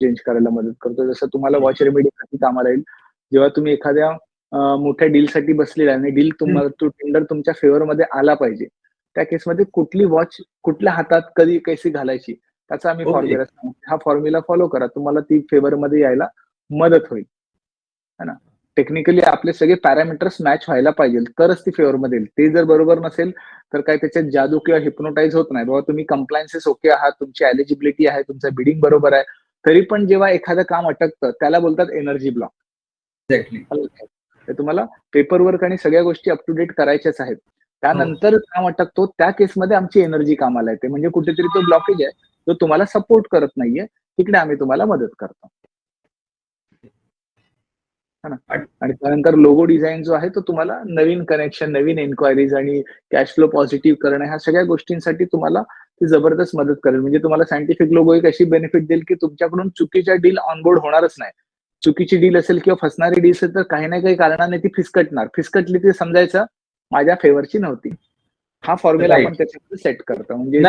Change करायला मदत करतो. जसं तुम्हाला वॉच रेमेडीसाठी कामाला येईल. जेव्हा तुम्ही एखाद्या मोठ्या डीलसाठी बसलेला आणि डील तुम्हाला तो टेंडर तुमच्या फेवरमध्ये आला पाहिजे. त्या केसमध्ये कुठली वॉच कुठल्या हातात कधी कशी घालायची त्याचा आम्ही ओके. फॉर्म्युला सांगतो. हा फॉर्म्युला फॉलो करा. तुम्हाला ती फेवरमध्ये यायला मदत होईल. है ना? टेक्निकली आपले सगळे पॅरामीटर्स मॅच व्हायला पाहिजे, तरच ती फेवरमध्ये येईल. ते जर बरोबर नसेल, तर काही त्याच्यात जादू किंवा हिप्नोटाईज होत नाही. बाबा तुम्ही कम्प्लायन्सेस ओके आहात, तुमची एलिजिबिलिटी आहे, तुमचं बिडिंग बरोबर आहे. तरी पण जेव्हा एखादं काम अटकतं, त्याला बोलतात एनर्जी ब्लॉक. एक्झॅक्टली. तर तुम्हाला पेपर वर्क आणि सगळ्या गोष्टी अप टू डेट करायच्याच आहेत. त्यानंतर काम अटकतो, त्या केसमध्ये आमची एनर्जी कामाला येते. म्हणजे कुठेतरी तो ब्लॉकेज आहे, तो तुम्हाला सपोर्ट करत नाहीये. तिकडे आम्ही तुम्हाला मदत करतो. है ना? आणि त्यानंतर लोगो डिझाइन जो आहे तो तुम्हाला नवीन कनेक्शन, नवीन एन्क्वायरीज आणि कॅश फ्लो पॉझिटिव्ह करणं ह्या सगळ्या गोष्टींसाठी तुम्हाला ती जबरदस्त मदत करेल. म्हणजे तुम्हाला सायंटिफिक लोगो एक अशी बेनिफिट देईल, की तुमच्याकडून चुकीच्या डील ऑनबोर्ड होणारच नाही. चुकीची डील असेल किंवा फसणारी डील असेल तर काही ना काही कारणाने ती फिसकटणार. फिसकटली ती समजायचं माझ्या फेवरची नव्हती. हा फॉर्म्युला आपण राइट. त्याच्यामध्ये सेट करतो. म्हणजे